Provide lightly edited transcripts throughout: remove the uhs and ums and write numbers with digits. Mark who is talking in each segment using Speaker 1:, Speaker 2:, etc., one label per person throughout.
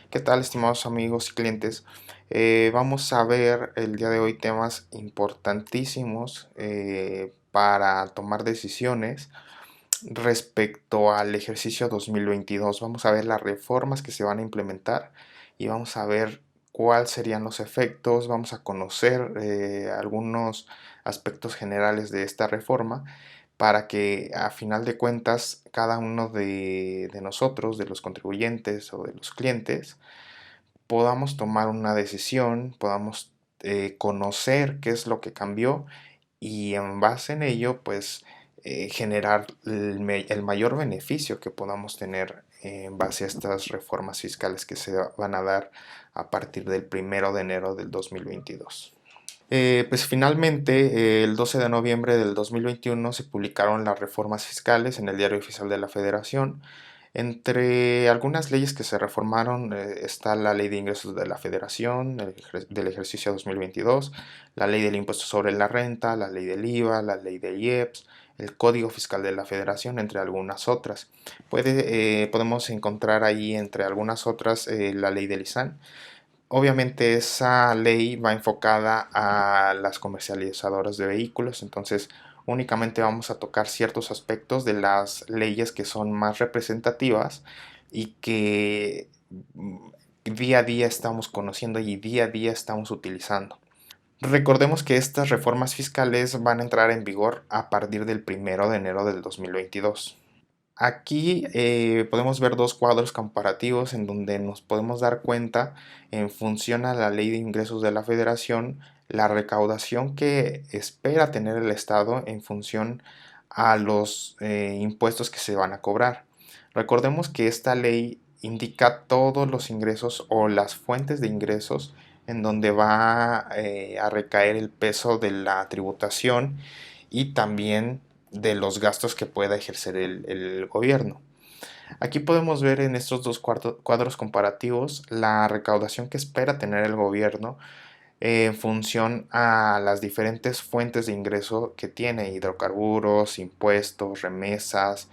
Speaker 1: ¿Qué tal, estimados amigos y clientes? Vamos a ver el día de hoy temas importantísimos para tomar decisiones respecto al ejercicio 2022. Vamos a ver las reformas que se van a implementar y vamos a ver cuáles serían los efectos. Vamos a conocer algunos aspectos generales de esta reforma para que a final de cuentas cada uno de nosotros, de los contribuyentes o de los clientes, podamos tomar una decisión, podamos conocer qué es lo que cambió y en base en ello, pues generar el mayor beneficio que podamos tener en base a estas reformas fiscales que se van a dar a partir del 1 de enero del 2022. Pues finalmente, el 12 de noviembre del 2021 se publicaron las reformas fiscales en el Diario Oficial de la Federación. Entre algunas leyes que se reformaron está la Ley de Ingresos de la Federación del ejercicio 2022, la Ley del Impuesto sobre la Renta, la Ley del IVA, la Ley del IEPS, el Código Fiscal de la Federación, entre algunas otras. Podemos encontrar ahí, entre algunas otras, la Ley del ISAN. Obviamente esa ley va enfocada a las comercializadoras de vehículos, entonces únicamente vamos a tocar ciertos aspectos de las leyes que son más representativas y que día a día estamos conociendo y día a día estamos utilizando. Recordemos que estas reformas fiscales van a entrar en vigor a partir del 1 de enero del 2022. Aquí podemos ver dos cuadros comparativos en donde nos podemos dar cuenta, en función a la Ley de Ingresos de la Federación, la recaudación que espera tener el Estado en función a los impuestos que se van a cobrar. Recordemos que esta ley indica todos los ingresos o las fuentes de ingresos en donde va a recaer el peso de la tributación y también de los gastos que pueda ejercer el gobierno. Aquí podemos ver en estos dos cuadros comparativos la recaudación que espera tener el gobierno en función a las diferentes fuentes de ingreso que tiene: hidrocarburos, impuestos, remesas.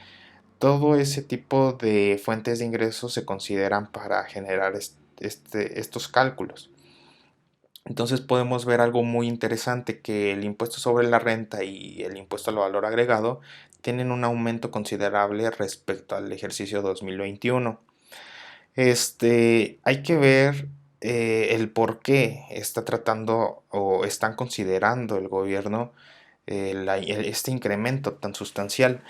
Speaker 1: Todo ese tipo de fuentes de ingresos se consideran para generar estos cálculos. Entonces podemos ver algo muy interesante, que el impuesto sobre la renta y el impuesto al valor agregado tienen un aumento considerable respecto al ejercicio 2021. Hay que ver el por qué está tratando o están considerando el gobierno este incremento tan sustancial.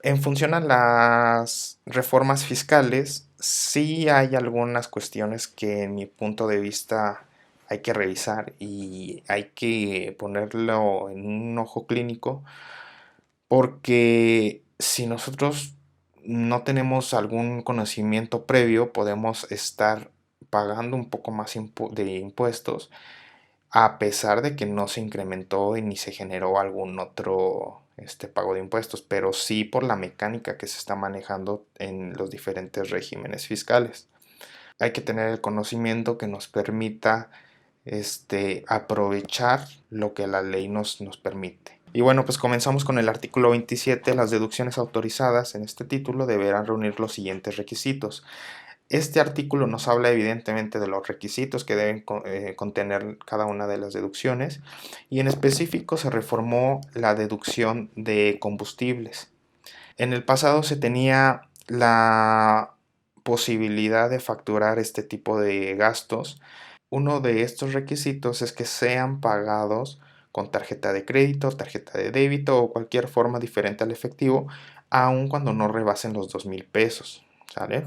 Speaker 1: En función a las reformas fiscales, sí hay algunas cuestiones que en mi punto de vista hay que revisar y hay que ponerlo en un ojo clínico, porque si nosotros no tenemos algún conocimiento previo, podemos estar pagando un poco más de impuestos, a pesar de que no se incrementó y ni se generó algún otro pago de impuestos, pero sí por la mecánica que se está manejando en los diferentes regímenes fiscales. Hay que tener el conocimiento que nos permita aprovechar lo que la ley nos permite. Y bueno, pues comenzamos con el artículo 27. Las deducciones autorizadas en este título deberán reunir los siguientes requisitos. Este artículo nos habla evidentemente de los requisitos que deben contener cada una de las deducciones, y en específico se reformó la deducción de combustibles. En el pasado se tenía la posibilidad de facturar este tipo de gastos. Uno de estos requisitos es que sean pagados con tarjeta de crédito, tarjeta de débito o cualquier forma diferente al efectivo, aun cuando no rebasen los 2,000 pesos. ¿Sale?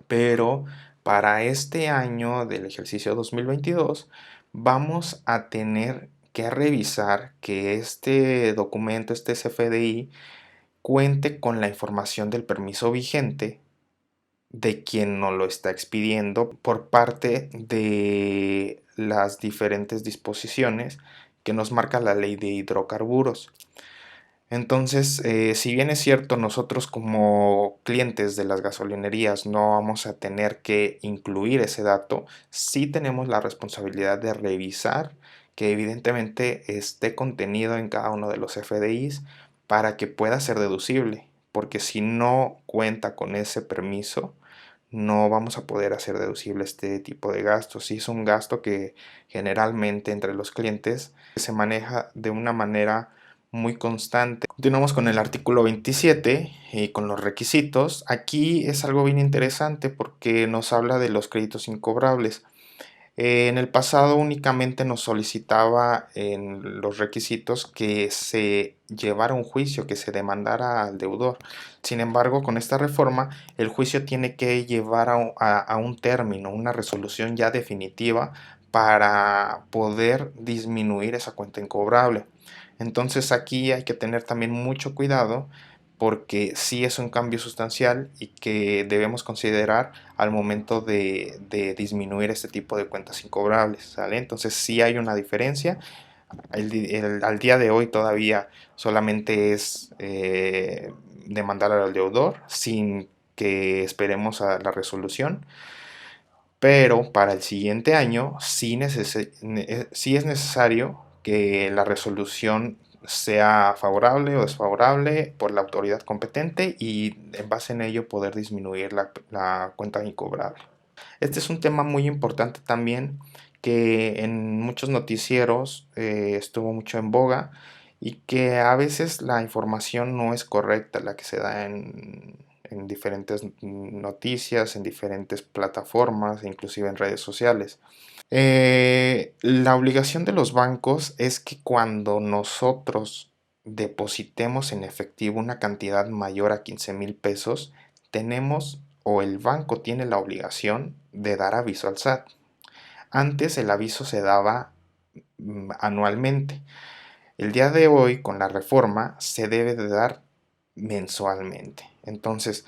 Speaker 1: Pero para este año del ejercicio 2022 vamos a tener que revisar que este documento, este CFDI, cuente con la información del permiso vigente de quien nos lo está expidiendo, por parte de las diferentes disposiciones que nos marca la ley de hidrocarburos. Entonces, si bien es cierto, nosotros como clientes de las gasolinerías no vamos a tener que incluir ese dato, sí tenemos la responsabilidad de revisar que evidentemente esté contenido en cada uno de los FDIs para que pueda ser deducible, porque si no cuenta con ese permiso, no vamos a poder hacer deducible este tipo de gastos. Sí es un gasto que generalmente entre los clientes se maneja de una manera muy constante. Continuamos con el artículo 27 y con los requisitos. Aquí es algo bien interesante porque nos habla de los créditos incobrables. En el pasado únicamente nos solicitaba en los requisitos que se llevara un juicio, que se demandara al deudor. Sin embargo, con esta reforma, el juicio tiene que llevar a un término, una resolución ya definitiva para poder disminuir esa cuenta incobrable. Entonces aquí hay que tener también mucho cuidado porque sí es un cambio sustancial y que debemos considerar al momento de disminuir este tipo de cuentas incobrables, ¿sale? Entonces sí hay una diferencia. Al día de hoy todavía solamente es demandar al deudor sin que esperemos a la resolución, pero para el siguiente año sí es necesario que la resolución sea favorable o desfavorable por la autoridad competente y en base en ello poder disminuir la cuenta incobrable. Este es un tema muy importante también que en muchos noticieros estuvo mucho en boga y que a veces la información no es correcta, la que se da en diferentes noticias, en diferentes plataformas, inclusive en redes sociales. La obligación de los bancos es que cuando nosotros depositemos en efectivo una cantidad mayor a 15,000 pesos, tenemos o el banco tiene la obligación de dar aviso al SAT. Antes el aviso se daba anualmente. El día de hoy, con la reforma, se debe de dar mensualmente. Entonces,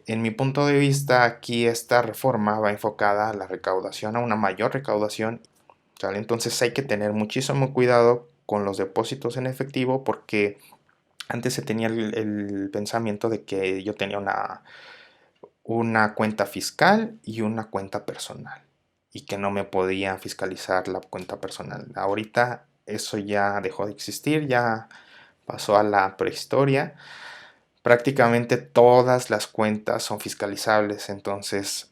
Speaker 1: en mi punto de vista, aquí esta reforma va enfocada a la recaudación, a una mayor recaudación, ¿sale? Entonces hay que tener muchísimo cuidado con los depósitos en efectivo porque antes se tenía el pensamiento de que yo tenía una cuenta fiscal y una cuenta personal y que no me podía fiscalizar la cuenta personal. Ahorita eso ya dejó de existir, ya pasó a la prehistoria. Prácticamente todas las cuentas son fiscalizables, entonces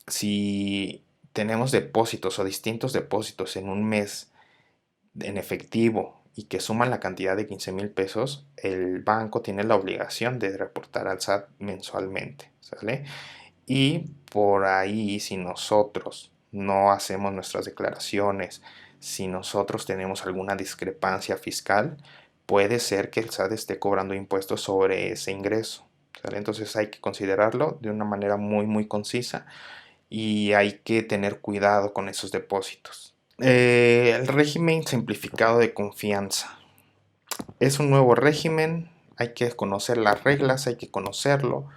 Speaker 1: si tenemos depósitos o distintos depósitos en un mes en efectivo y que suman la cantidad de 15,000 pesos, el banco tiene la obligación de reportar al SAT mensualmente, ¿sale? Y por ahí, si nosotros no hacemos nuestras declaraciones, si nosotros tenemos alguna discrepancia fiscal, puede ser que el SAT esté cobrando impuestos sobre ese ingreso, ¿sale? Entonces hay que considerarlo de una manera muy, muy concisa y hay que tener cuidado con esos depósitos. El régimen simplificado de confianza. Es un nuevo régimen, hay que conocer las reglas, hay que conocerlo,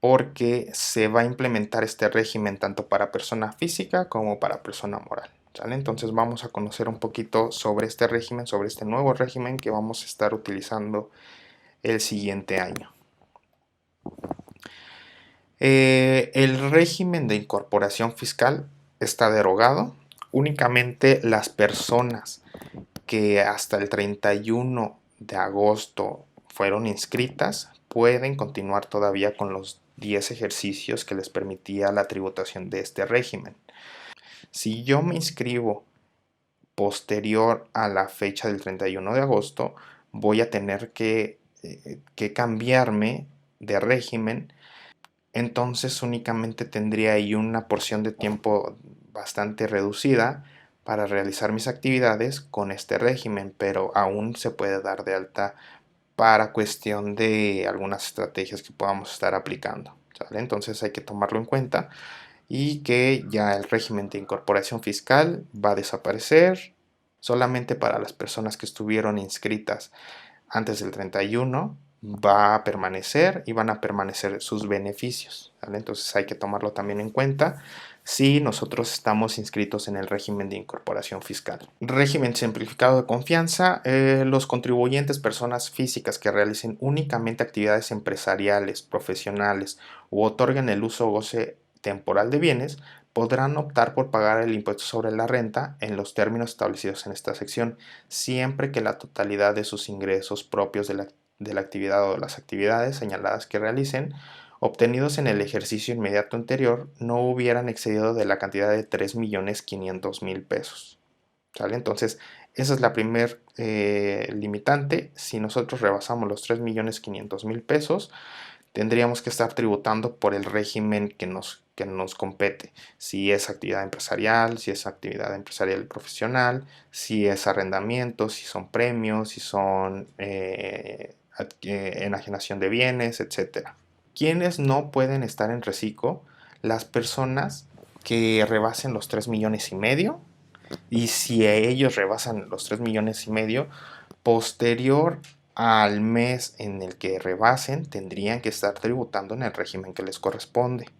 Speaker 1: porque se va a implementar este régimen tanto para persona física como para persona moral, ¿sale? Entonces vamos a conocer un poquito sobre este régimen, sobre este nuevo régimen que vamos a estar utilizando el siguiente año. El régimen de incorporación fiscal está derogado. Únicamente las personas que hasta el 31 de agosto fueron inscritas pueden continuar todavía con los 10 ejercicios que les permitía la tributación de este régimen. Si yo me inscribo posterior a la fecha del 31 de agosto, voy a tener que cambiarme de régimen. Entonces únicamente tendría ahí una porción de tiempo bastante reducida para realizar mis actividades con este régimen, pero aún se puede dar de alta para cuestión de algunas estrategias que podamos estar aplicando, ¿sale? Entonces hay que tomarlo en cuenta y que ya el régimen de incorporación fiscal va a desaparecer solamente para las personas que estuvieron inscritas antes del 31 va a permanecer y van a permanecer sus beneficios, ¿vale? Entonces hay que tomarlo también en cuenta si nosotros estamos inscritos en el régimen de incorporación fiscal. Régimen simplificado de confianza. Los contribuyentes, personas físicas que realicen únicamente actividades empresariales, profesionales u otorguen el uso o goce temporal de bienes, podrán optar por pagar el impuesto sobre la renta en los términos establecidos en esta sección, siempre que la totalidad de sus ingresos propios de la actividad o de las actividades señaladas que realicen obtenidos en el ejercicio inmediato anterior no hubieran excedido de la cantidad de 3.500.000 pesos. ¿Sale? Entonces, esa es la primer limitante. Si nosotros rebasamos los 3.500.000 pesos, tendríamos que estar tributando por el régimen que nos compete. Si es actividad empresarial, si es actividad empresarial y profesional, si es arrendamiento, si son premios, si son enajenación de bienes, etcétera. ¿Quiénes no pueden estar en reciclo? Las personas que rebasen los 3,5 millones, y si ellos rebasan los 3,5 millones, posterior al mes en el que rebasen, tendrían que estar tributando en el régimen que les corresponde.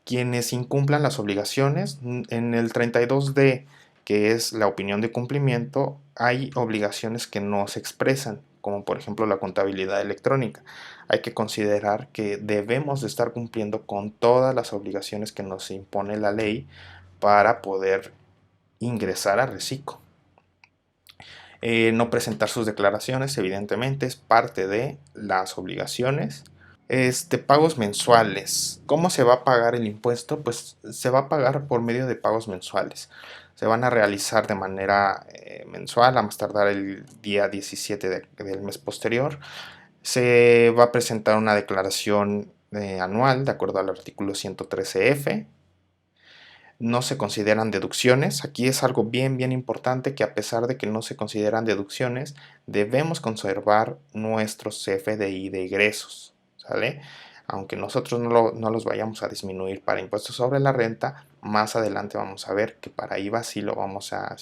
Speaker 1: Quienes incumplan las obligaciones, en el 32D, que es la opinión de cumplimiento, hay obligaciones que no se expresan, como por ejemplo la contabilidad electrónica. Hay que considerar que debemos de estar cumpliendo con todas las obligaciones que nos impone la ley para poder ingresar a Reciclo. No presentar sus declaraciones, evidentemente, es parte de las obligaciones. Pagos mensuales. ¿Cómo se va a pagar el impuesto? Pues se va a pagar por medio de pagos mensuales. Se van a realizar de manera mensual, a más tardar el día 17 del mes posterior. Se va a presentar una declaración anual de acuerdo al artículo 113F. No se consideran deducciones. Aquí es algo bien importante, que a pesar de que no se consideran deducciones, debemos conservar nuestros CFDI de egresos, ¿sale? Aunque nosotros no los vayamos a disminuir para impuestos sobre la renta, más adelante vamos a ver que para IVA sí los vamos a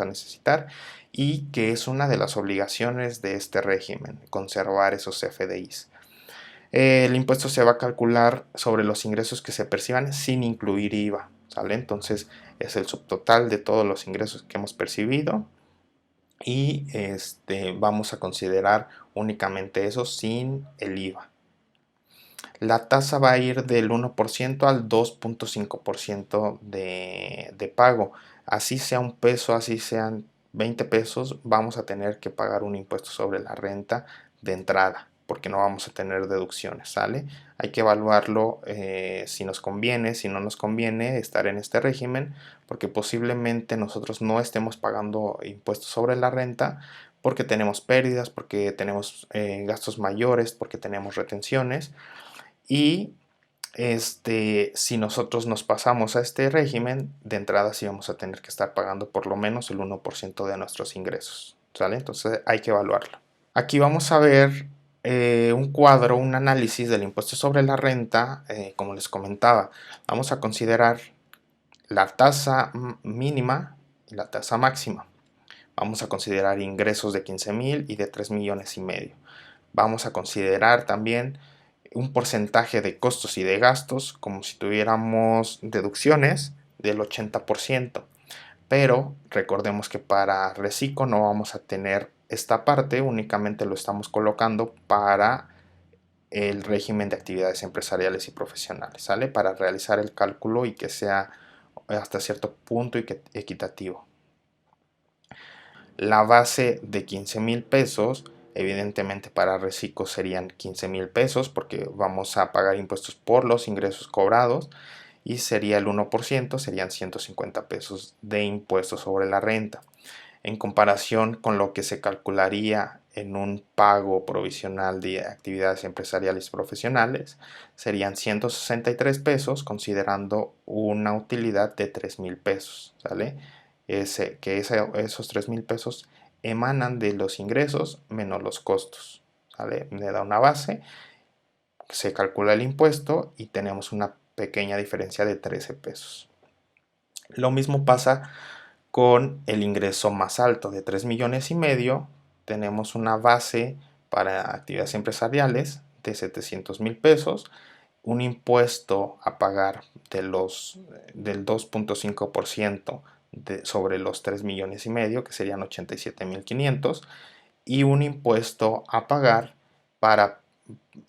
Speaker 1: necesitar, y que es una de las obligaciones de este régimen, conservar esos CFDIs. El impuesto se va a calcular sobre los ingresos que se perciban sin incluir IVA, ¿sale? Entonces es el subtotal de todos los ingresos que hemos percibido, y vamos a considerar únicamente eso sin el IVA. La tasa va a ir del 1% al 2.5% de pago. Así sea un peso, así sean 20 pesos, vamos a tener que pagar un impuesto sobre la renta de entrada, porque no vamos a tener deducciones, ¿sale? Hay que evaluarlo, si nos conviene, si no nos conviene estar en este régimen, porque posiblemente nosotros no estemos pagando impuestos sobre la renta porque tenemos pérdidas, porque tenemos gastos mayores, porque tenemos retenciones. Y si nosotros nos pasamos a este régimen, de entrada sí vamos a tener que estar pagando por lo menos el 1% de nuestros ingresos, ¿sale? Entonces hay que evaluarlo. Aquí vamos a ver un cuadro, un análisis del impuesto sobre la renta. Como les comentaba, vamos a considerar la tasa mínima y la tasa máxima. Vamos a considerar ingresos de 15,000 y de 3,5 millones. Vamos a considerar también un porcentaje de costos y de gastos, como si tuviéramos deducciones del 80%. Pero recordemos que para Reciclo no vamos a tener esta parte, únicamente lo estamos colocando para el régimen de actividades empresariales y profesionales, ¿sale? Para realizar el cálculo y que sea hasta cierto punto equitativo. La base de 15,000 pesos, evidentemente para Reciclo serían 15,000 pesos, porque vamos a pagar impuestos por los ingresos cobrados, y sería el 1%, serían 150 pesos de impuestos sobre la renta. En comparación con lo que se calcularía en un pago provisional de actividades empresariales y profesionales, serían 163 pesos, considerando una utilidad de 3,000 pesos, ¿sale? Esos 3,000 pesos emanan de los ingresos menos los costos, ¿sale? Le da una base, se calcula el impuesto y tenemos una pequeña diferencia de 13 pesos. Lo mismo pasa con el ingreso más alto de 3,5 millones. Tenemos una base para actividades empresariales de 700,000 pesos, un impuesto a pagar del 2.5% sobre los 3,5 millones, que serían 87,500, y un impuesto a pagar para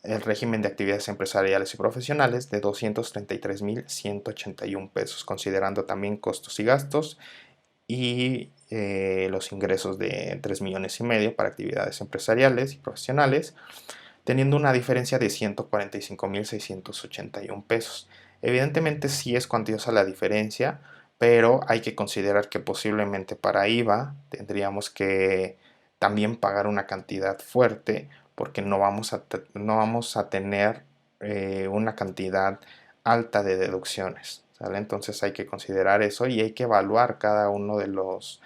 Speaker 1: el régimen de actividades empresariales y profesionales de 233,181 pesos, considerando también costos y gastos, y los ingresos de 3,5 millones para actividades empresariales y profesionales. teniendo una diferencia de 145.681 pesos. Evidentemente sí es cuantiosa la diferencia, pero hay que considerar que posiblemente para IVA tendríamos que también pagar una cantidad fuerte porque no vamos a tener una cantidad alta de deducciones, ¿sale? Entonces hay que considerar eso y hay que evaluar cada uno de los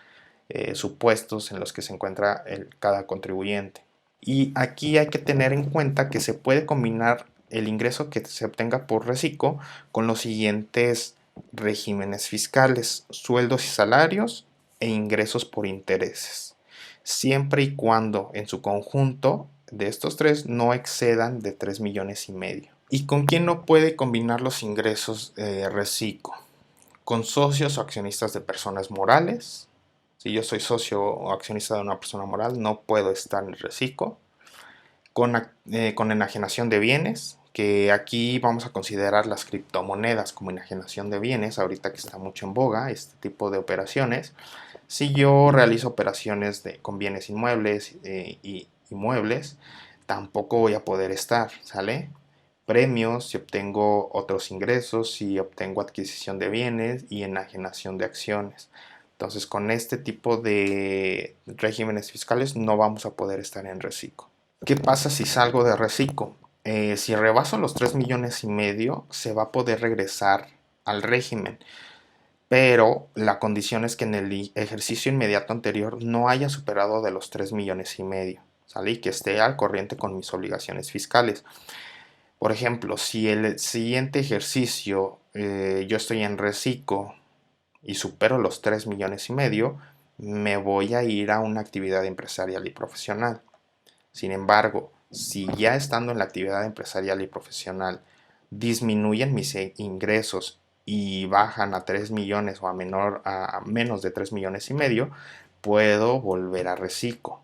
Speaker 1: supuestos en los que se encuentra cada contribuyente. Y aquí hay que tener en cuenta que se puede combinar el ingreso que se obtenga por reciclo con los siguientes regímenes fiscales: sueldos y salarios e ingresos por intereses, siempre y cuando en su conjunto de estos tres no excedan de 3,5 millones. ¿Y con quién no puede combinar los ingresos reciclo? Con socios o accionistas de personas morales. Si yo soy socio o accionista de una persona moral, no puedo estar en el reciclo. Con enajenación de bienes, que aquí vamos a considerar las criptomonedas como enajenación de bienes, ahorita que está mucho en boga este tipo de operaciones. Si yo realizo operaciones con bienes inmuebles y muebles, tampoco voy a poder estar, ¿sale? Premios, si obtengo otros ingresos, si obtengo adquisición de bienes y enajenación de acciones. Entonces, con este tipo de regímenes fiscales no vamos a poder estar en reciclo. ¿Qué pasa si salgo de reciclo? Si rebaso los 3,5 millones, se va a poder regresar al régimen, pero la condición es que en el ejercicio inmediato anterior no haya superado de los 3,5 millones, ¿sale? Y que esté al corriente con mis obligaciones fiscales. Por ejemplo, si el siguiente ejercicio yo estoy en reciclo y supero los 3,5 millones, me voy a ir a una actividad empresarial y profesional. Sin embargo, si ya estando en la actividad empresarial y profesional disminuyen mis ingresos y bajan a 3 millones o a menos de 3,5 millones, puedo volver a reciclo.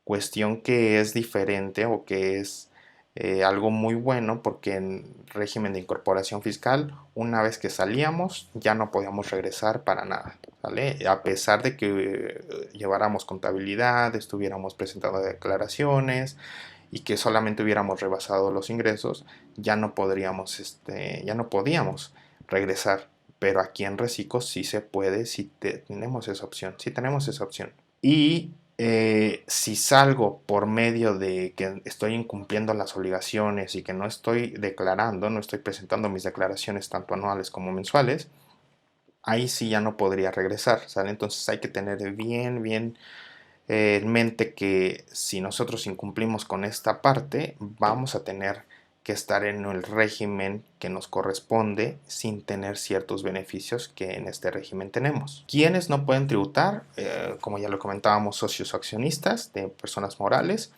Speaker 1: Cuestión que es diferente o que es algo muy bueno, porque en régimen de incorporación fiscal, una vez que salíamos, ya no podíamos regresar para nada, ¿vale? A pesar de que lleváramos contabilidad, estuviéramos presentando declaraciones y que solamente hubiéramos rebasado los ingresos, ya no podíamos regresar. Pero aquí en Reciclo sí se puede, si tenemos esa opción, sí tenemos esa opción. Y si salgo por medio de que estoy incumpliendo las obligaciones y que no estoy declarando, no estoy presentando mis declaraciones tanto anuales como mensuales, ahí sí ya no podría regresar, ¿sale? Entonces hay que tener bien en mente que si nosotros incumplimos con esta parte, vamos a tener que estar en el régimen que nos corresponde sin tener ciertos beneficios que en este régimen tenemos. ¿Quiénes no pueden tributar? Como ya lo comentábamos, socios o accionistas de personas morales,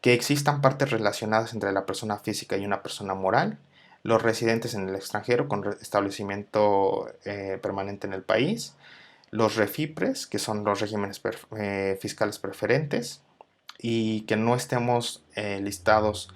Speaker 1: que existan partes relacionadas entre la persona física y una persona moral, los residentes en el extranjero con establecimiento permanente en el país, los refipres, que son los regímenes fiscales preferentes, y que no estemos listados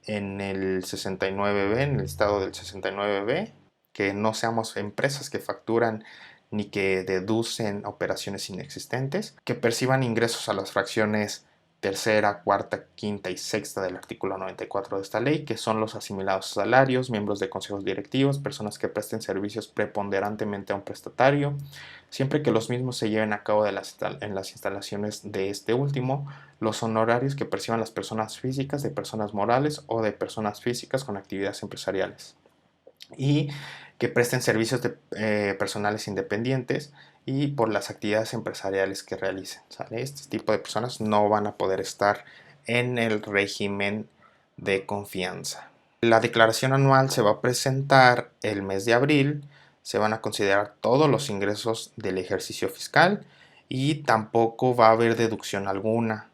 Speaker 1: en el 69B, en el listado del 69B, que no seamos empresas que facturan ni que deducen operaciones inexistentes, que perciban ingresos a las fracciones tercera, cuarta, quinta y sexta del artículo 94 de esta ley, que son los asimilados a salarios, miembros de consejos directivos, personas que presten servicios preponderantemente a un prestatario, siempre que los mismos se lleven a cabo en las instalaciones de este último, los honorarios que perciban las personas físicas de personas morales o de personas físicas con actividades empresariales, y que presten servicios personales independientes y por las actividades empresariales que realicen, ¿sale? Este tipo de personas no van a poder estar en el régimen de confianza. La declaración anual se va a presentar el mes de abril, se van a considerar todos los ingresos del ejercicio fiscal y tampoco va a haber deducción alguna.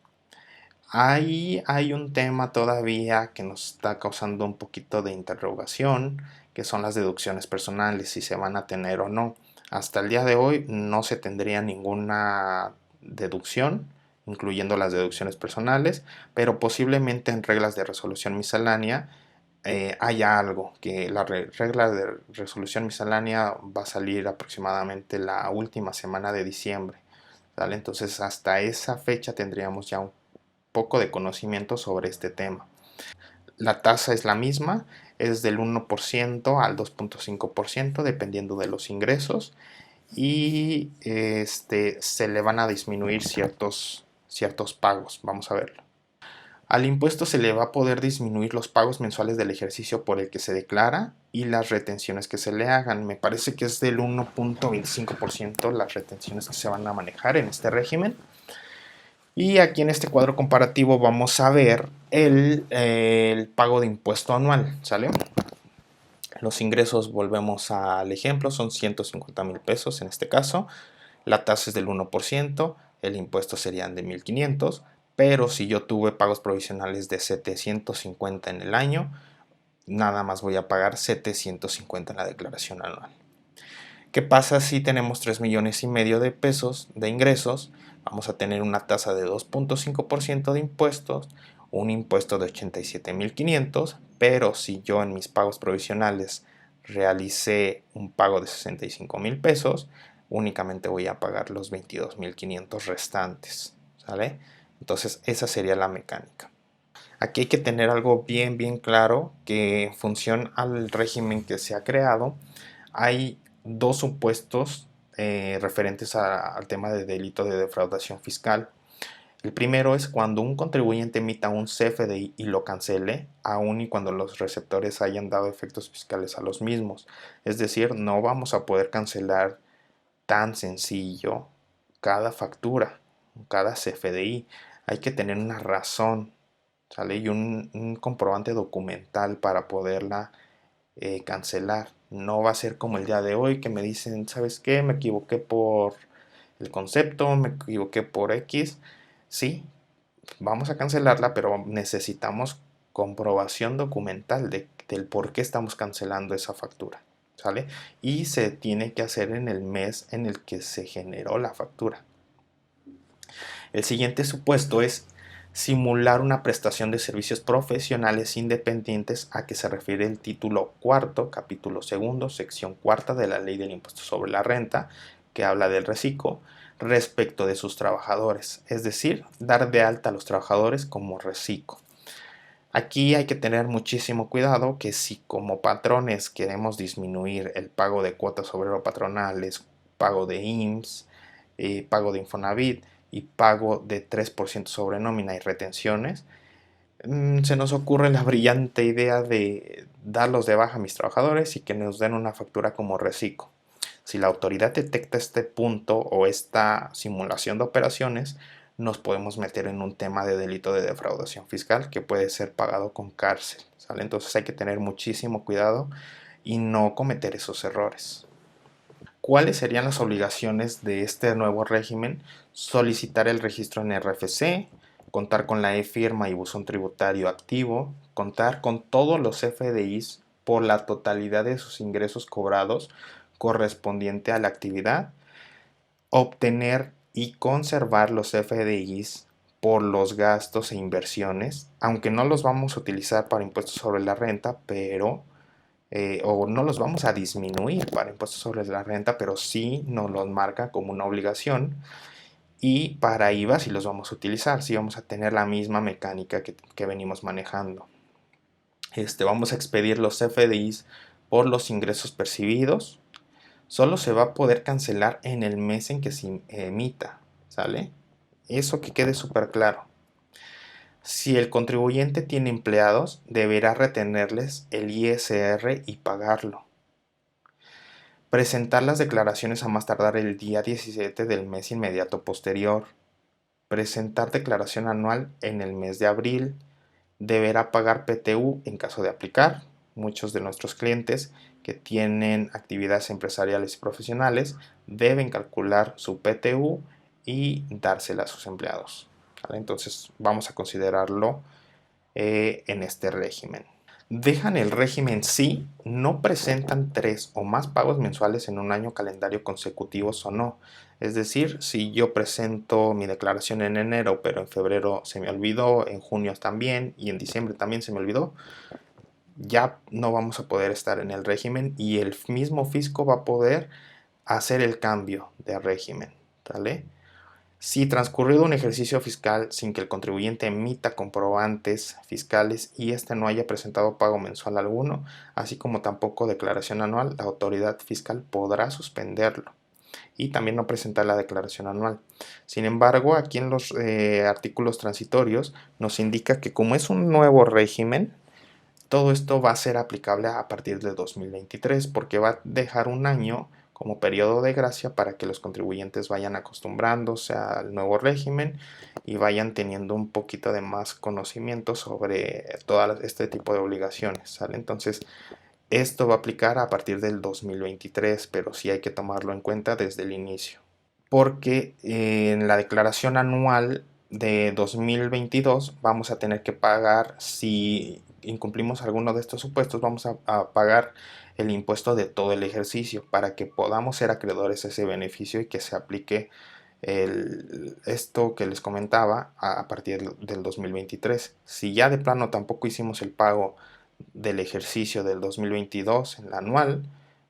Speaker 1: Ahí hay un tema todavía que nos está causando un poquito de interrogación, que son las deducciones personales, si se van a tener o no. Hasta el día de hoy no se tendría ninguna deducción, incluyendo las deducciones personales, pero posiblemente en reglas de resolución miscelánea haya algo, que la regla de resolución miscelánea va a salir aproximadamente la última semana de diciembre, ¿vale? Entonces hasta esa fecha tendríamos ya un poco de conocimiento sobre este tema. La tasa es la misma, es del 1% al 2.5% dependiendo de los ingresos y se le van a disminuir ciertos pagos. Vamos a verlo. Al impuesto se le va a poder disminuir los pagos mensuales del ejercicio por el que se declara y las retenciones que se le hagan. Me parece que es del 1.25% las retenciones que se van a manejar en este régimen. Y aquí en este cuadro comparativo vamos a ver el pago de impuesto anual, ¿sale? Los ingresos, volvemos al ejemplo, son 150,000 pesos en este caso. La tasa es del 1%, el impuesto serían de 1,500, pero si yo tuve pagos provisionales de 750 en el año, nada más voy a pagar 750 en la declaración anual. ¿Qué pasa si tenemos 3,5 millones de pesos de ingresos? Vamos a tener una tasa de 2.5% de impuestos, un impuesto de 87,500, pero si yo en mis pagos provisionales realicé un pago de 65,000 pesos, únicamente voy a pagar los 22,500 restantes, ¿sale? Entonces esa sería la mecánica. Aquí hay que tener algo bien claro, que en función al régimen que se ha creado, hay dos supuestos referentes al tema de delito de defraudación fiscal. El primero es cuando un contribuyente emita un CFDI y lo cancele, aun y cuando los receptores hayan dado efectos fiscales a los mismos. Es decir, no vamos a poder cancelar tan sencillo cada factura, cada CFDI. Hay que tener una razón, ¿sale? Y un comprobante documental para poderla cancelar. No va a ser como el día de hoy que me dicen, ¿sabes qué? Me equivoqué por el concepto, me equivoqué por X. Sí, vamos a cancelarla, pero necesitamos comprobación documental del por qué estamos cancelando esa factura, ¿sale? Y se tiene que hacer en el mes en el que se generó la factura. El siguiente supuesto es simular una prestación de servicios profesionales independientes a que se refiere el título cuarto, capítulo segundo, sección cuarta de la Ley del Impuesto sobre la Renta, que habla del reciclo, respecto de sus trabajadores, es decir, dar de alta a los trabajadores como reciclo. Aquí hay que tener muchísimo cuidado que si como patrones queremos disminuir el pago de cuotas obrero patronales, pago de IMSS, pago de Infonavit y pago de 3% sobre nómina y retenciones, se nos ocurre la brillante idea de darlos de baja a mis trabajadores y que nos den una factura como reciclo. Si la autoridad detecta este punto o esta simulación de operaciones, nos podemos meter en un tema de delito de defraudación fiscal que puede ser pagado con cárcel, ¿sale? Entonces hay que tener muchísimo cuidado y no cometer esos errores. ¿Cuáles serían las obligaciones de este nuevo régimen? Solicitar el registro en RFC, contar con la e-firma y buzón tributario activo, contar con todos los FDIs por la totalidad de sus ingresos cobrados correspondiente a la actividad, obtener y conservar los FDIs por los gastos e inversiones, aunque no los vamos a utilizar para impuestos sobre la renta, pero o no los vamos a disminuir para impuestos sobre la renta, pero sí nos los marca como una obligación. Y para IVA sí los vamos a utilizar, sí vamos a tener la misma mecánica que venimos manejando. Vamos a expedir los FDIs por los ingresos percibidos. Solo se va a poder cancelar en el mes en que se emita, ¿sale? Eso que quede súper claro. Si el contribuyente tiene empleados, deberá retenerles el ISR y pagarlo. Presentar las declaraciones a más tardar el día 17 del mes inmediato posterior. Presentar declaración anual en el mes de abril. Deberá pagar PTU en caso de aplicar. Muchos de nuestros clientes que tienen actividades empresariales y profesionales deben calcular su PTU y dársela a sus empleados, ¿vale? Entonces vamos a considerarlo en este régimen. Dejan el régimen si no presentan 3 o más pagos mensuales en un año calendario consecutivos o no. Es decir, si yo presento mi declaración en enero, pero en febrero se me olvidó, en junio también y en diciembre también se me olvidó, ya no vamos a poder estar en el régimen y el mismo fisco va a poder hacer el cambio de régimen, ¿vale? Si transcurrido un ejercicio fiscal sin que el contribuyente emita comprobantes fiscales y éste no haya presentado pago mensual alguno, así como tampoco declaración anual, la autoridad fiscal podrá suspenderlo y también no presentar la declaración anual. Sin embargo, aquí en los artículos transitorios nos indica que como es un nuevo régimen, todo esto va a ser aplicable a partir de 2023 porque va a dejar un año como periodo de gracia para que los contribuyentes vayan acostumbrándose al nuevo régimen y vayan teniendo un poquito de más conocimiento sobre todo este tipo de obligaciones, ¿sale? Entonces, esto va a aplicar a partir del 2023, pero sí hay que tomarlo en cuenta desde el inicio. Porque en la declaración anual de 2022 vamos a tener que pagar, si incumplimos alguno de estos supuestos, vamos a pagar el impuesto de todo el ejercicio para que podamos ser acreedores a ese beneficio y que se aplique esto que les comentaba a partir del 2023. Si ya de plano tampoco hicimos el pago del ejercicio del 2022 en la anual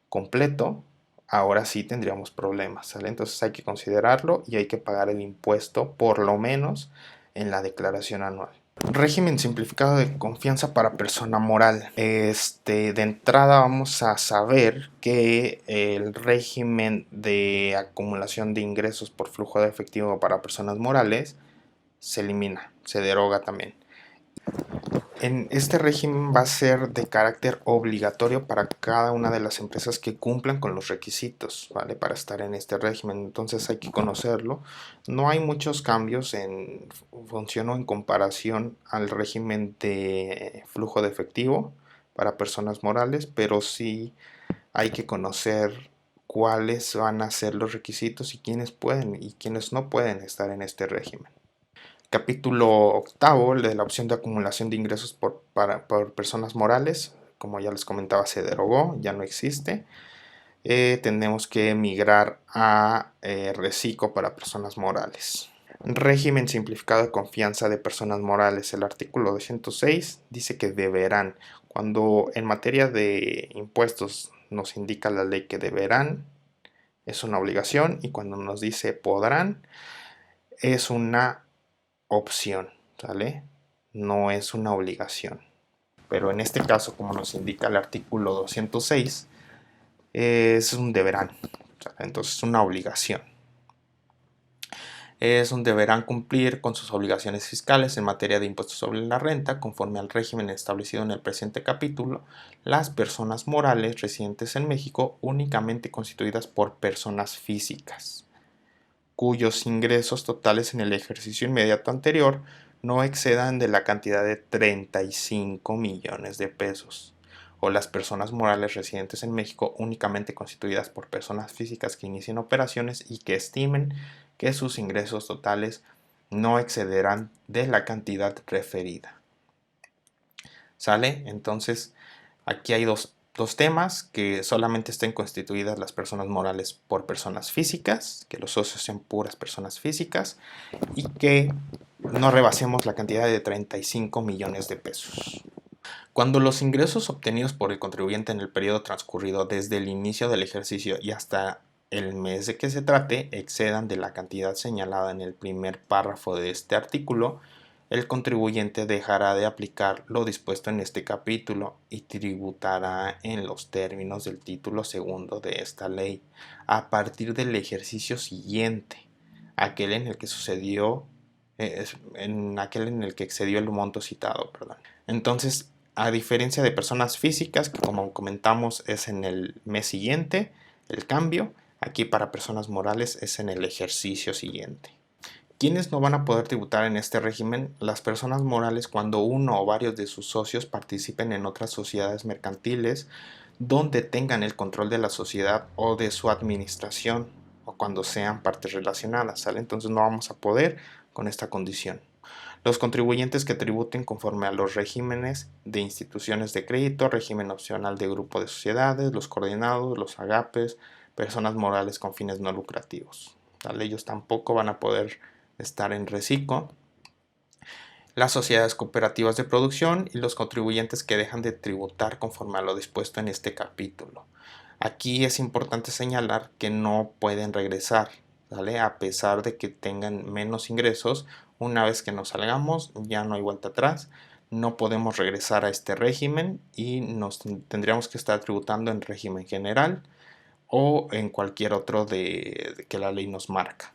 Speaker 1: completo, ahora sí tendríamos problemas, ¿sale? Entonces hay que considerarlo y hay que pagar el impuesto por lo menos en la declaración anual. Régimen simplificado de confianza para persona moral. De entrada vamos a saber que el régimen de acumulación de ingresos por flujo de efectivo para personas morales se elimina, se deroga también. En este régimen va a ser de carácter obligatorio para cada una de las empresas que cumplan con los requisitos, ¿vale? Para estar en este régimen, entonces hay que conocerlo. No hay muchos cambios en función o en comparación al régimen de flujo de efectivo para personas morales, pero sí hay que conocer cuáles van a ser los requisitos y quiénes pueden y quiénes no pueden estar en este régimen. Capítulo octavo, de la opción de acumulación de ingresos por personas morales, como ya les comentaba, se derogó, ya no existe. Tenemos que migrar a reciclo para personas morales. Régimen simplificado de confianza de personas morales. El artículo 206 dice que deberán. Cuando en materia de impuestos nos indica la ley que deberán, es una obligación, y cuando nos dice podrán, es una opción, ¿sale? No es una obligación. Pero en este caso, como nos indica el artículo 206, es un deberán, ¿sale? Entonces es una obligación. Es un deberán cumplir con sus obligaciones fiscales en materia de impuestos sobre la renta, conforme al régimen establecido en el presente capítulo, las personas morales residentes en México únicamente constituidas por personas físicas, cuyos ingresos totales en el ejercicio inmediato anterior no excedan de la cantidad de 35 millones de pesos, o las personas morales residentes en México únicamente constituidas por personas físicas que inicien operaciones y que estimen que sus ingresos totales no excederán de la cantidad referida. ¿Sale? Entonces, aquí hay dos temas: que solamente estén constituidas las personas morales por personas físicas, que los socios sean puras personas físicas y que no rebasemos la cantidad de 35 millones de pesos. Cuando los ingresos obtenidos por el contribuyente en el periodo transcurrido desde el inicio del ejercicio y hasta el mes de que se trate excedan de la cantidad señalada en el primer párrafo de este artículo, el contribuyente dejará de aplicar lo dispuesto en este capítulo y tributará en los términos del título segundo de esta ley a partir del ejercicio siguiente, aquel en el que excedió el monto citado, perdón. Entonces, a diferencia de personas físicas, que como comentamos es en el mes siguiente el cambio, aquí para personas morales es en el ejercicio siguiente. ¿Quiénes no van a poder tributar en este régimen? Las personas morales cuando uno o varios de sus socios participen en otras sociedades mercantiles donde tengan el control de la sociedad o de su administración, o cuando sean partes relacionadas, ¿sale? Entonces no vamos a poder con esta condición. Los contribuyentes que tributen conforme a los regímenes de instituciones de crédito, régimen opcional de grupo de sociedades, los coordinados, los agapes, personas morales con fines no lucrativos, ¿vale? Ellos tampoco van a poder estar en reciclo. Las sociedades cooperativas de producción y los contribuyentes que dejan de tributar conforme a lo dispuesto en este capítulo. Aquí es importante señalar que no pueden regresar, ¿vale? A pesar de que tengan menos ingresos, una vez que nos salgamos ya no hay vuelta atrás, no podemos regresar a este régimen y nos tendríamos que estar tributando en régimen general o en cualquier otro de que la ley nos marca.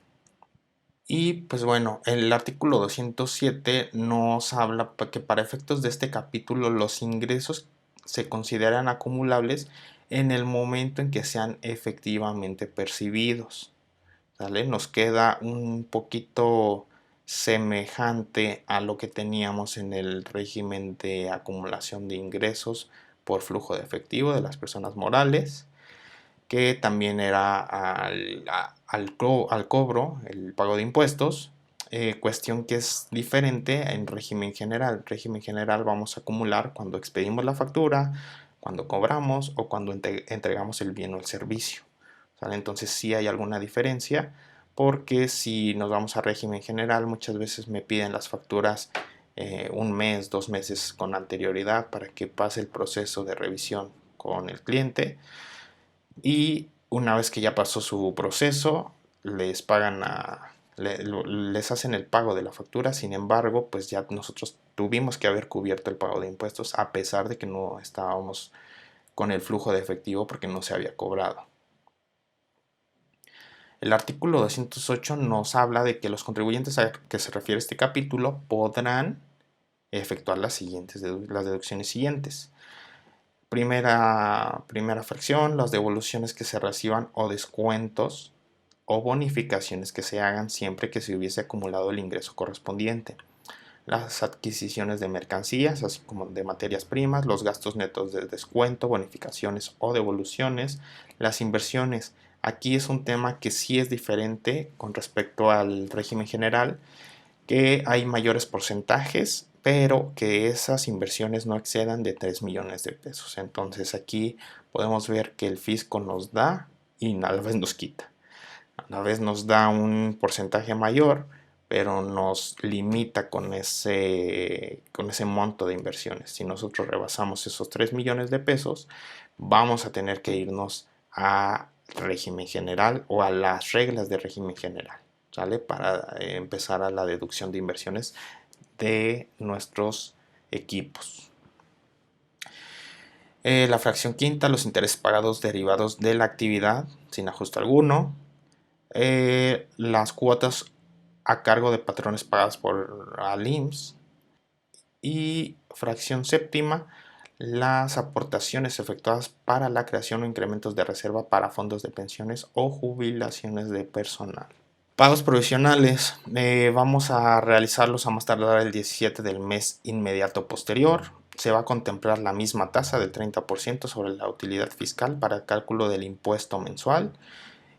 Speaker 1: Y pues bueno, el artículo 207 nos habla que para efectos de este capítulo los ingresos se consideran acumulables en el momento en que sean efectivamente percibidos. ¿Sale? Nos queda un poquito semejante a lo que teníamos en el régimen de acumulación de ingresos por flujo de efectivo de las personas morales, que también era al cobro, el pago de impuestos, cuestión que es diferente en régimen general. En régimen general vamos a acumular cuando expedimos la factura, cuando cobramos o cuando entregamos el bien o el servicio. ¿Sale? Entonces sí hay alguna diferencia, porque si nos vamos a régimen general muchas veces me piden las facturas un mes, 2 meses con anterioridad para que pase el proceso de revisión con el cliente, y una vez que ya pasó su proceso les pagan les hacen el pago de la factura. Sin embargo, pues ya nosotros tuvimos que haber cubierto el pago de impuestos a pesar de que no estábamos con el flujo de efectivo porque no se había cobrado. El artículo 208 nos habla de que los contribuyentes a que se refiere este capítulo podrán efectuar las deducciones siguientes. Primera fracción, las devoluciones que se reciban o descuentos o bonificaciones que se hagan siempre que se hubiese acumulado el ingreso correspondiente. Las adquisiciones de mercancías, así como de materias primas, los gastos netos de descuento, bonificaciones o devoluciones, las inversiones. Aquí es un tema que sí es diferente con respecto al régimen general, que hay mayores porcentajes, pero que esas inversiones no excedan de 3 millones de pesos. Entonces aquí podemos ver que el fisco nos da y a la vez nos quita. A la vez nos da un porcentaje mayor, pero nos limita con ese monto de inversiones. Si nosotros rebasamos esos 3 millones de pesos, vamos a tener que irnos a régimen general o a las reglas de régimen general, ¿sale? Para empezar a la deducción de inversiones de nuestros equipos. La fracción quinta, los intereses pagados derivados de la actividad sin ajuste alguno. Las cuotas a cargo de patrones pagadas por al IMSS. Y fracción séptima, las aportaciones efectuadas para la creación o incrementos de reserva para fondos de pensiones o jubilaciones de personal. Pagos provisionales, vamos a realizarlos a más tardar el 17 del mes inmediato posterior. Se va a contemplar la misma tasa del 30% sobre la utilidad fiscal para el cálculo del impuesto mensual.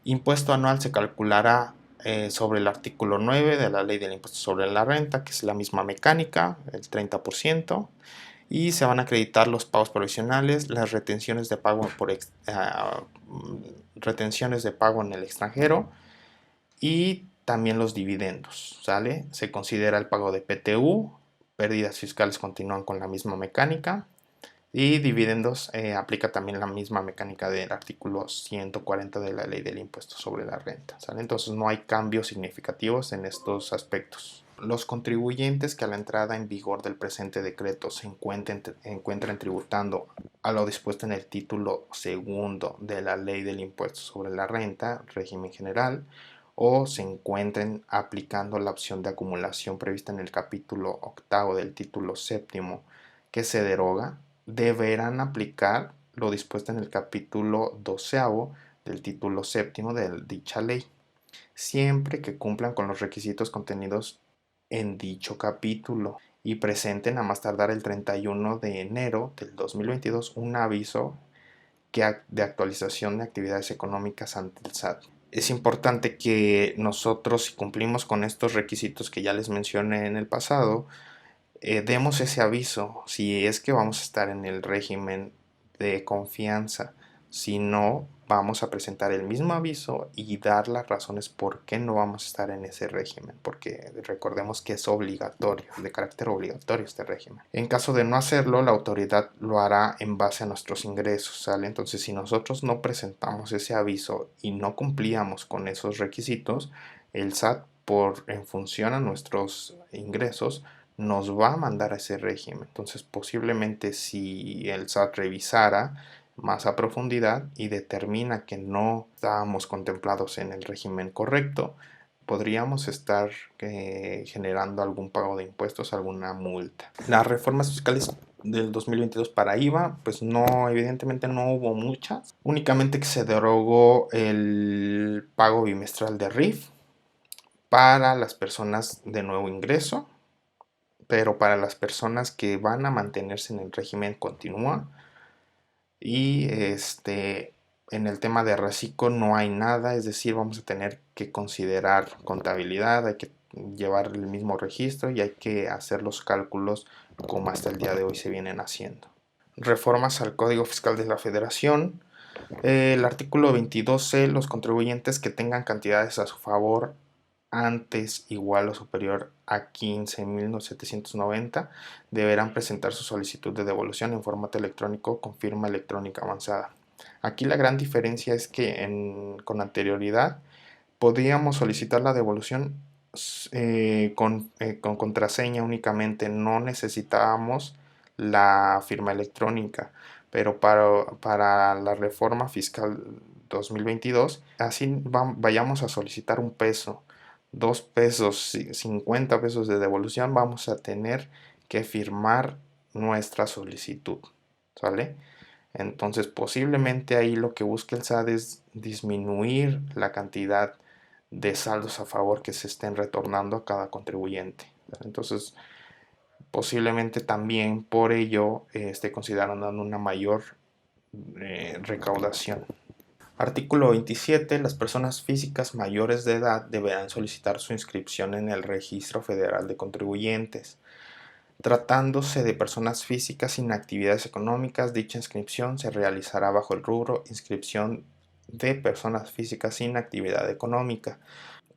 Speaker 1: Impuesto anual se calculará sobre el artículo 9 de la ley del impuesto sobre la renta, que es la misma mecánica, el 30%, y se van a acreditar los pagos provisionales, las retenciones de pago retenciones de pago en el extranjero y también los dividendos, ¿sale? Se considera el pago de PTU, pérdidas fiscales continúan con la misma mecánica, y dividendos aplica también la misma mecánica del artículo 140 de la ley del impuesto sobre la renta, ¿sale? Entonces no hay cambios significativos en estos aspectos. Los contribuyentes que a la entrada en vigor del presente decreto se encuentren tributando a lo dispuesto en el título segundo de la ley del impuesto sobre la renta, régimen general, o se encuentren aplicando la opción de acumulación prevista en el capítulo octavo del título séptimo que se deroga, deberán aplicar lo dispuesto en el capítulo doceavo del título séptimo de dicha ley, siempre que cumplan con los requisitos contenidos en dicho capítulo y presenten a más tardar el 31 de enero del 2022 un aviso de actualización de actividades económicas ante el SAT. Es importante que nosotros, si cumplimos con estos requisitos que ya les mencioné en el pasado, demos ese aviso si es que vamos a estar en el régimen de confianza Si no, vamos a presentar el mismo aviso y dar las razones por qué no vamos a estar en ese régimen, porque recordemos que es obligatorio, de carácter obligatorio este régimen. En caso de no hacerlo, la autoridad lo hará en base a nuestros ingresos, ¿sale? Entonces, si nosotros no presentamos ese aviso y no cumplíamos con esos requisitos, el SAT, en función a nuestros ingresos, nos va a mandar a ese régimen. Entonces, posiblemente si el SAT revisara más a profundidad y determina que no estábamos contemplados en el régimen correcto, podríamos estar generando algún pago de impuestos, alguna multa. Las reformas fiscales del 2022 para IVA, pues no, evidentemente no hubo muchas. Únicamente que se derogó el pago bimestral de RIF para las personas de nuevo ingreso, pero para las personas que van a mantenerse en el régimen continúa. Y en el tema de reciclo no hay nada, es decir, vamos a tener que considerar contabilidad, hay que llevar el mismo registro y hay que hacer los cálculos como hasta el día de hoy se vienen haciendo. Reformas al Código Fiscal de la Federación. El artículo 22C, los contribuyentes que tengan cantidades a su favor antes igual o superior a 15.790 deberán presentar su solicitud de devolución en formato electrónico con firma electrónica avanzada. Aquí la gran diferencia es que con anterioridad podíamos solicitar la devolución con contraseña únicamente, no necesitábamos la firma electrónica, pero para la reforma fiscal 2022, así vayamos a solicitar 1 peso, 2 pesos, 50 pesos de devolución, vamos a tener que firmar nuestra solicitud, ¿sale? Entonces posiblemente ahí lo que busca el SAT es disminuir la cantidad de saldos a favor que se estén retornando a cada contribuyente. Entonces posiblemente también por ello esté considerando una mayor recaudación. Artículo 27. Las personas físicas mayores de edad deberán solicitar su inscripción en el Registro Federal de Contribuyentes. Tratándose de personas físicas sin actividades económicas, dicha inscripción se realizará bajo el rubro Inscripción de personas físicas sin actividad económica,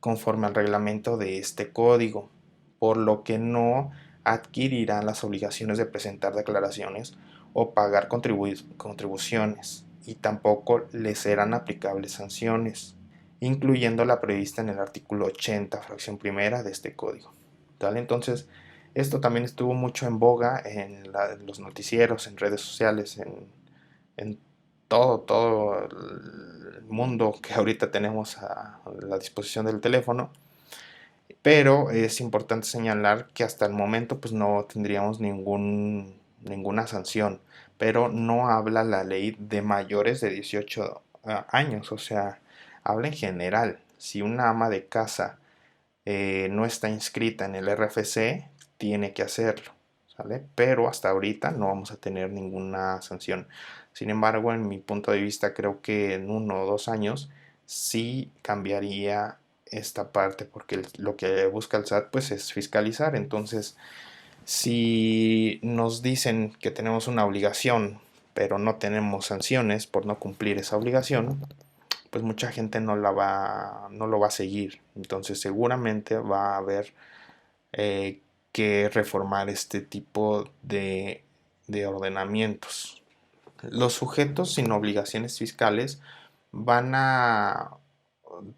Speaker 1: conforme al reglamento de este código, por lo que no adquirirán las obligaciones de presentar declaraciones o pagar contribuciones, y tampoco les serán aplicables sanciones, incluyendo la prevista en el artículo 80, fracción primera de este código. ¿Vale? Entonces, esto también estuvo mucho en boga en los noticieros, en redes sociales, en todo el mundo que ahorita tenemos a la disposición del teléfono. Pero es importante señalar que hasta el momento pues no tendríamos ninguna sanción, pero no habla la ley de mayores de 18 años, o sea, habla en general. Si una ama de casa no está inscrita en el RFC, tiene que hacerlo, ¿sale? Pero hasta ahorita no vamos a tener ninguna sanción. Sin embargo, en mi punto de vista, creo que en 1 o 2 años sí cambiaría esta parte, porque lo que busca el SAT pues es fiscalizar. Entonces, si nos dicen que tenemos una obligación, pero no tenemos sanciones por no cumplir esa obligación, pues mucha gente no lo va a seguir. Entonces seguramente va a haber que reformar este tipo de ordenamientos. Los sujetos sin obligaciones fiscales van a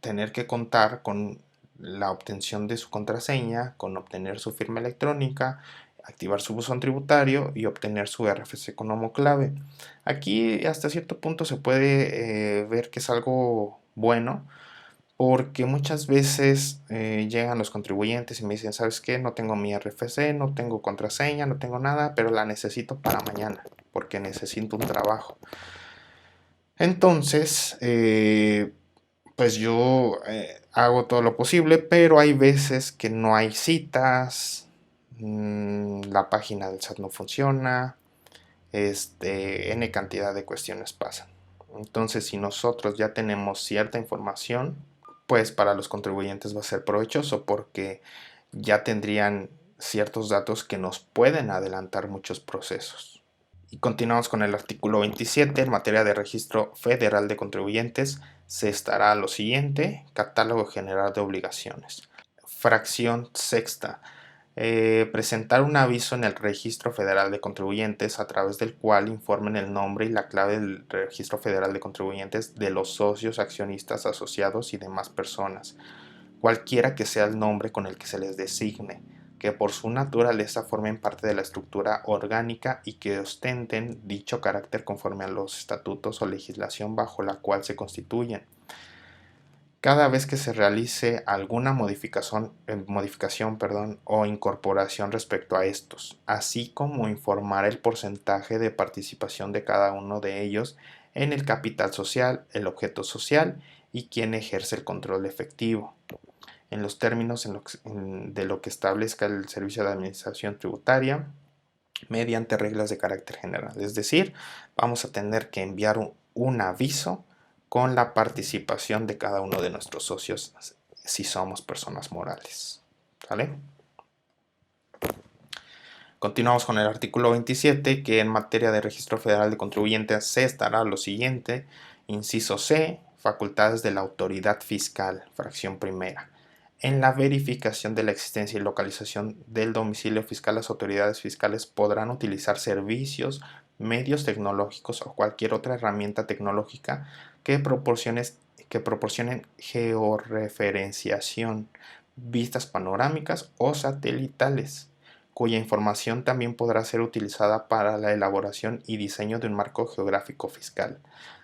Speaker 1: tener que contar con la obtención de su contraseña, con obtener su firma electrónica, activar su buzón tributario y obtener su RFC como clave. Aquí hasta cierto punto se puede ver que es algo bueno, porque muchas veces llegan los contribuyentes y me dicen, ¿sabes qué? No tengo mi RFC, no tengo contraseña, no tengo nada, pero la necesito para mañana, porque necesito un trabajo. Entonces, pues yo hago todo lo posible, pero hay veces que no hay citas, la página del SAT no funciona, N cantidad de cuestiones pasan. Entonces, si nosotros ya tenemos cierta información, pues para los contribuyentes va a ser provechoso porque ya tendrían ciertos datos que nos pueden adelantar muchos procesos. Y continuamos con el artículo 27. En materia de registro federal de contribuyentes, se estará lo siguiente: catálogo general de obligaciones. Fracción sexta. Presentar un aviso en el Registro Federal de Contribuyentes a través del cual informen el nombre y la clave del Registro Federal de Contribuyentes de los socios, accionistas, asociados y demás personas, cualquiera que sea el nombre con el que se les designe, que por su naturaleza formen parte de la estructura orgánica y que ostenten dicho carácter conforme a los estatutos o legislación bajo la cual se constituyen. Cada vez que se realice alguna modificación, o incorporación respecto a estos, así como informar el porcentaje de participación de cada uno de ellos en el capital social, el objeto social y quien ejerce el control efectivo, en los términos de lo que establezca el Servicio de Administración Tributaria, mediante reglas de carácter general. Es decir, vamos a tener que enviar un aviso con la participación de cada uno de nuestros socios si somos personas morales. ¿Sale? Continuamos con el artículo 27, que en materia de registro federal de contribuyentes se estará lo siguiente. Inciso C, facultades de la autoridad fiscal, fracción primera. En la verificación de la existencia y localización del domicilio fiscal, las autoridades fiscales podrán utilizar servicios, medios tecnológicos o cualquier otra herramienta tecnológica que proporcionen georreferenciación, vistas panorámicas o satelitales, cuya información también podrá ser utilizada para la elaboración y diseño de un marco geográfico fiscal,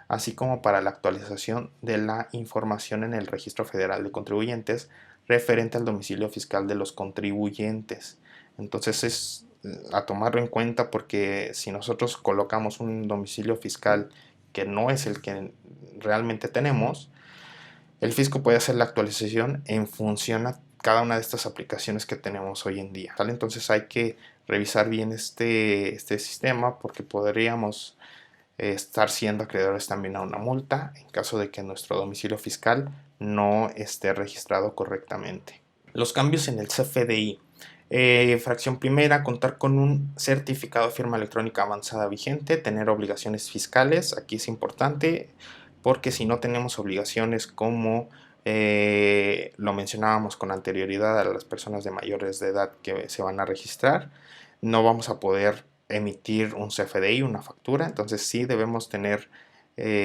Speaker 1: así como para la actualización de la información en el Registro Federal de Contribuyentes referente al domicilio fiscal de los contribuyentes. Entonces es a tomarlo en cuenta, porque si nosotros colocamos un domicilio fiscal que no es el que realmente tenemos, el fisco puede hacer la actualización en función a cada una de estas aplicaciones que tenemos hoy en día, ¿vale? Entonces hay que revisar bien este sistema, porque podríamos estar siendo acreedores también a una multa en caso de que nuestro domicilio fiscal no esté registrado correctamente. Los cambios en el CFDI. Fracción primera, contar con un certificado de firma electrónica avanzada vigente, tener obligaciones fiscales. Aquí es importante, porque si no tenemos obligaciones como lo mencionábamos con anterioridad a las personas de mayores de edad que se van a registrar, no vamos a poder emitir un CFDI, una factura. Entonces sí debemos tener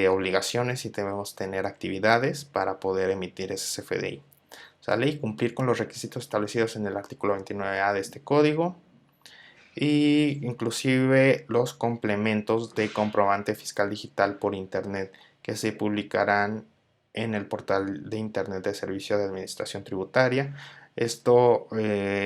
Speaker 1: obligaciones y debemos tener actividades para poder emitir ese CFDI. ¿Sale? Y cumplir con los requisitos establecidos en el artículo 29A de este código, y inclusive los complementos de comprobante fiscal digital por internet, que se publicarán en el portal de internet de Servicio de Administración Tributaria. Esto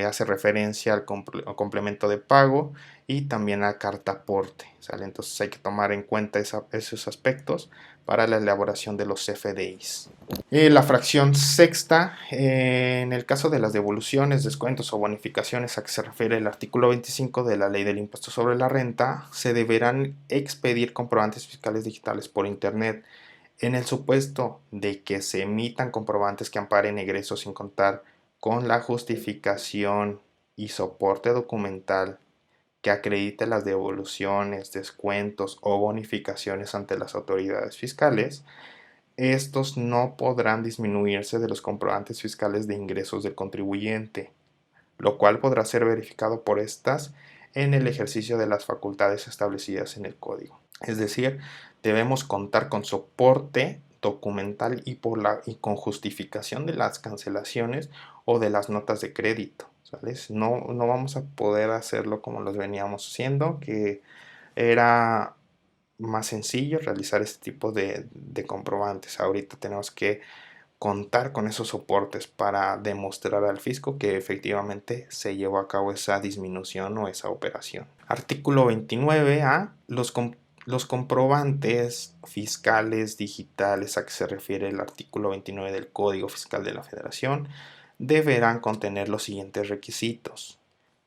Speaker 1: hace referencia al complemento de pago y también a carta aporte, ¿sale? Entonces hay que tomar en cuenta esos aspectos para la elaboración de los CFDIs. La fracción sexta, en el caso de las devoluciones, descuentos o bonificaciones a que se refiere el artículo 25 de la Ley del Impuesto sobre la Renta, se deberán expedir comprobantes fiscales digitales por Internet. En el supuesto de que se emitan comprobantes que amparen egresos sin contar con la justificación y soporte documental que acredite las devoluciones, descuentos o bonificaciones ante las autoridades fiscales, estos no podrán disminuirse de los comprobantes fiscales de ingresos del contribuyente, lo cual podrá ser verificado por estas en el ejercicio de las facultades establecidas en el código. Es decir, debemos contar con soporte documental y con justificación de las cancelaciones o de las notas de crédito, ¿sabes? No vamos a poder hacerlo como los veníamos haciendo, que era más sencillo realizar este tipo de comprobantes. Ahorita tenemos que contar con esos soportes para demostrar al fisco que efectivamente se llevó a cabo esa disminución o esa operación. Artículo 29A. Los comprobantes fiscales digitales a que se refiere el artículo 29 del Código Fiscal de la Federación deberán contener los siguientes requisitos: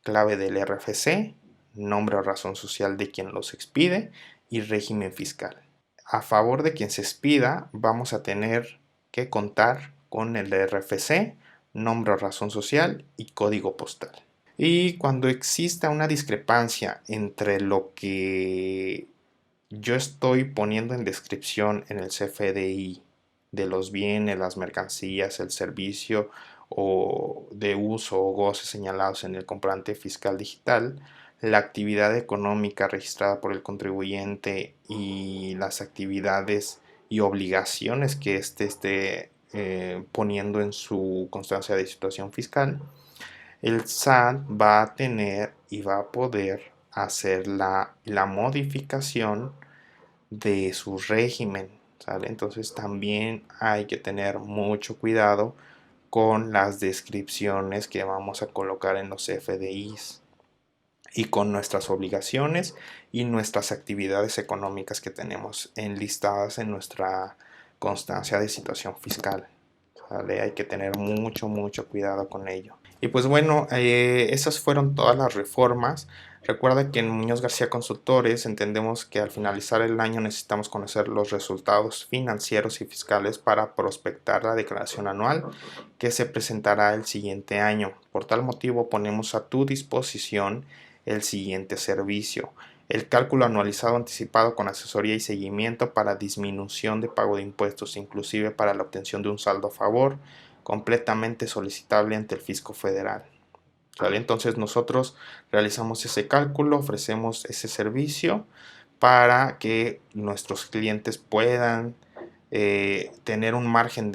Speaker 1: clave del RFC, nombre o razón social de quien los expide y régimen fiscal. A favor de quien se expida, vamos a tener que contar con el RFC, nombre o razón social y código postal. Y cuando exista una discrepancia entre lo que yo estoy poniendo en descripción en el CFDI de los bienes, las mercancías, el servicio o de uso o goce señalados en el comprobante fiscal digital, la actividad económica registrada por el contribuyente y las actividades y obligaciones que éste esté poniendo en su constancia de situación fiscal, el SAT va a tener y va a poder hacer la modificación de su régimen, ¿sale? Entonces también hay que tener mucho cuidado con las descripciones que vamos a colocar en los FDIs y con nuestras obligaciones y nuestras actividades económicas que tenemos enlistadas en nuestra constancia de situación fiscal, ¿sale? Hay que tener mucho cuidado con ello. Y pues bueno, esas fueron todas las reformas. Recuerda que en Muñoz García Consultores entendemos que al finalizar el año necesitamos conocer los resultados financieros y fiscales para prospectar la declaración anual que se presentará el siguiente año. Por tal motivo ponemos a tu disposición el siguiente servicio: el cálculo anualizado anticipado con asesoría y seguimiento para disminución de pago de impuestos, inclusive para la obtención de un saldo a favor, completamente solicitable ante el Fisco Federal. ¿Vale? Entonces nosotros realizamos ese cálculo, ofrecemos ese servicio para que nuestros clientes puedan tener un margen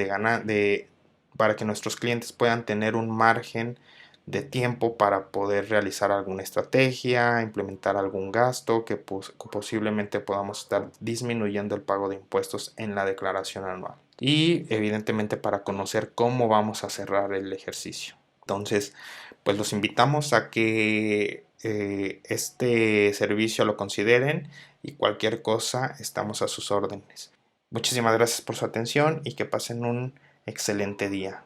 Speaker 1: para que nuestros clientes puedan tener un margen de tiempo para poder realizar alguna estrategia, implementar algún gasto que posiblemente podamos estar disminuyendo el pago de impuestos en la declaración anual. Y evidentemente para conocer cómo vamos a cerrar el ejercicio. Entonces, pues los invitamos a que este servicio lo consideren y cualquier cosa estamos a sus órdenes. Muchísimas gracias por su atención y que pasen un excelente día.